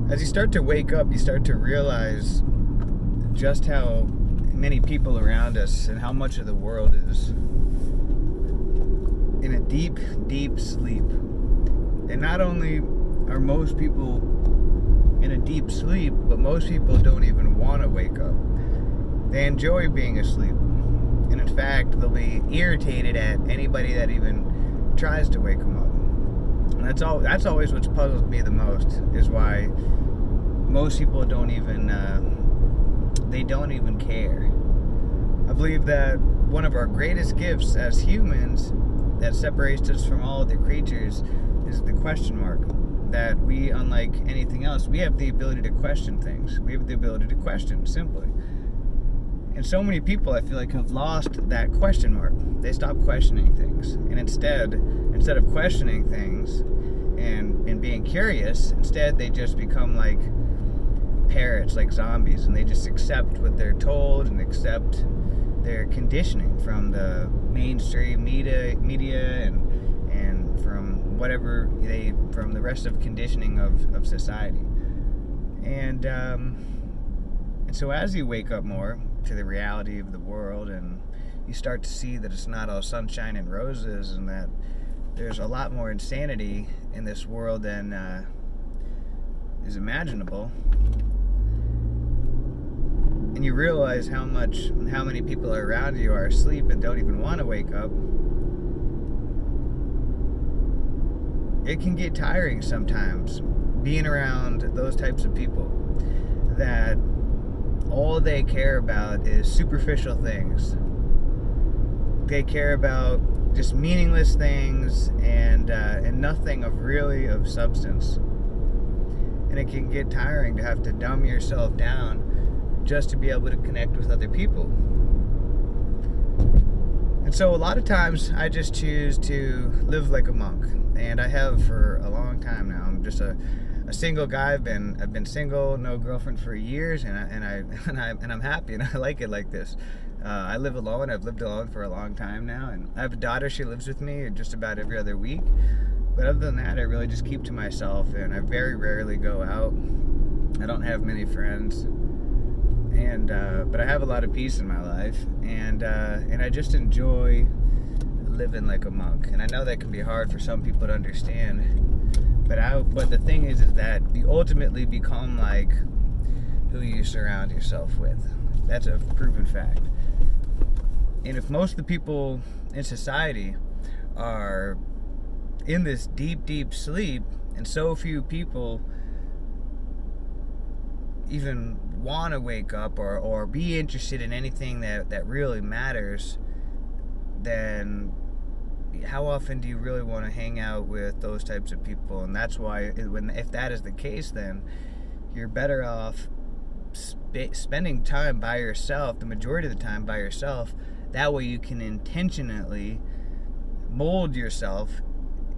As you start to wake up, you start to realize just how many people around us and how much of the world is in a deep, deep sleep. And not only are most people in a deep sleep, but most people don't even want to wake up. They enjoy being asleep. And in fact, they'll be irritated at anybody that even tries to wake them up. And that's always what's puzzled me the most, is why most people don't even care. I believe that one of our greatest gifts as humans that separates us from all other creatures is the question mark. That we, unlike anything else, we have the ability to question things. We have the ability to question, simply. And so many people, I feel like, have lost that question mark. They stop questioning things. And instead of questioning things and being curious, instead they just become like parrots, like zombies, and they just accept what they're told and accept their conditioning from the mainstream media and from whatever from the rest of conditioning of society. And so as you wake up more to the reality of the world, and you start to see that it's not all sunshine and roses, and that there's a lot more insanity in this world than is imaginable, and you realize how many people around you are asleep and don't even want to wake up, it can get tiring sometimes being around those types of people that all they care about is superficial things. They care about just meaningless things and nothing of substance. And it can get tiring to have to dumb yourself down just to be able to connect with other people. And so a lot of times I just choose to live like a monk, and I have for a long time now. I'm just a single guy. I've been single, no girlfriend for years, and I'm happy, and I like it like this. I live alone. I've lived alone for a long time now, and I have a daughter. She lives with me just about every other week. But other than that, I really just keep to myself, and I very rarely go out. I don't have many friends, but I have a lot of peace in my life, and I just enjoy living like a monk. And I know that can be hard for some people to understand. But the thing is that you ultimately become like who you surround yourself with. That's a proven fact. And if most of the people in society are in this deep, deep sleep, and so few people even want to wake up or be interested in anything that really matters, then how often do you really want to hang out with those types of people? And that's why, if that is the case, then you're better off spending time by yourself, the majority of the time by yourself. That way you can intentionally mold yourself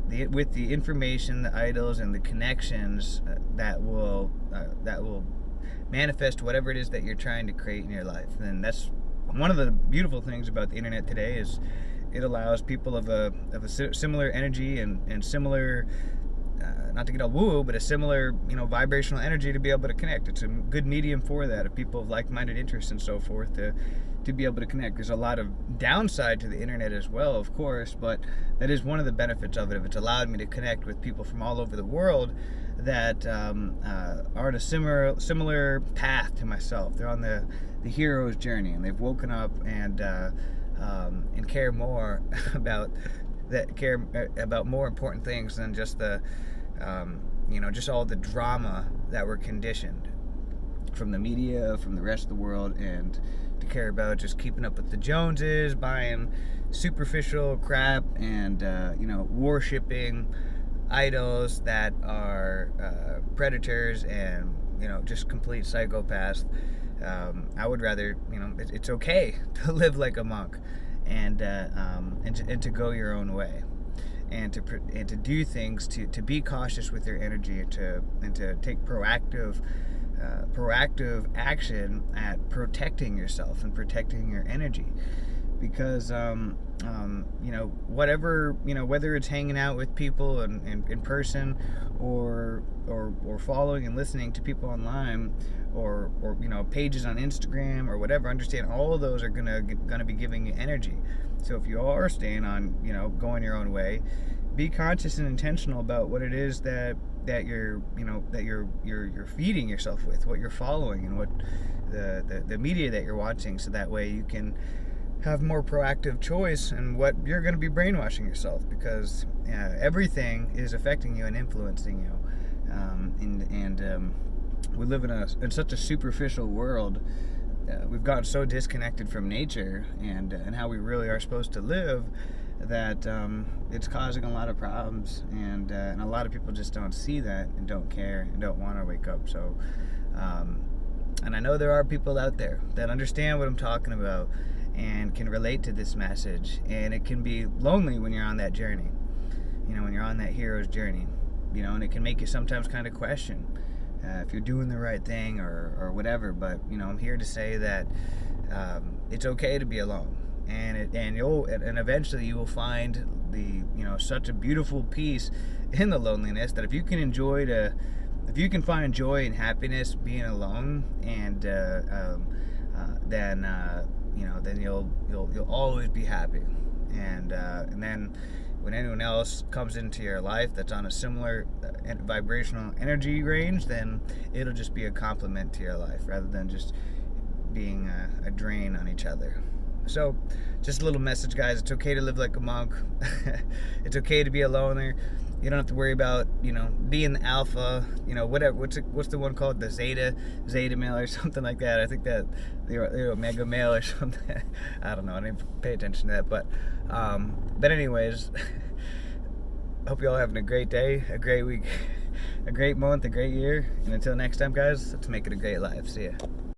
with the information, the idols, and the connections that will manifest whatever it is that you're trying to create in your life. And that's one of the beautiful things about the internet today, is it allows people of a similar energy and similar, not to get all woo-woo, but a similar, vibrational energy to be able to connect. It's a good medium for that, of people of like-minded interests and so forth to be able to connect. There's a lot of downside to the internet as well, of course, but that is one of the benefits of it. It's allowed me to connect with people from all over the world that are on a similar path to myself. They're on the hero's journey, and they've woken up and care more about more important things than just just all the drama that we're conditioned from the media, from the rest of the world, and to care about just keeping up with the Joneses, buying superficial crap, and worshiping idols that are predators and just complete psychopaths. I would rather, it's okay to live like a monk, and to go your own way, and to do things, to be cautious with your energy, and to take proactive action at protecting yourself and protecting your energy. because whatever, whether it's hanging out with people in person, or following and listening to people online, or pages on Instagram or whatever, understand all of those are gonna be giving you energy. So if you are staying on, going your own way, be conscious and intentional about what it is that you're feeding yourself with, what you're following, and what the media that you're watching, so that way you can have more proactive choice in what you're going to be brainwashing yourself, because everything is affecting you and influencing you. We live in such a superficial world. We've gotten so disconnected from nature and how we really are supposed to live, that it's causing a lot of problems, and a lot of people just don't see that and don't care and don't want to wake up. So and I know there are people out there that understand what I'm talking about and can relate to this message, and it can be lonely when you're on that journey, when you're on that hero's journey, and it can make you sometimes kind of question if you're doing the right thing or whatever. But I'm here to say that it's okay to be alone, and eventually you will find such a beautiful peace in the loneliness, that if you can find joy and happiness being alone, and then you'll always be happy. And then when anyone else comes into your life that's on a similar vibrational energy range, then it'll just be a compliment to your life, rather than just being a drain on each other. So, just a little message, guys. It's okay to live like a monk. It's okay to be a loner. You don't have to worry about, being the alpha, whatever. What's the one called? The zeta male or something like that. I think that they're omega male or something. I don't know. I didn't pay attention to that. But anyways, hope you all having a great day, a great week, a great month, a great year. And until next time, guys, let's make it a great life. See ya.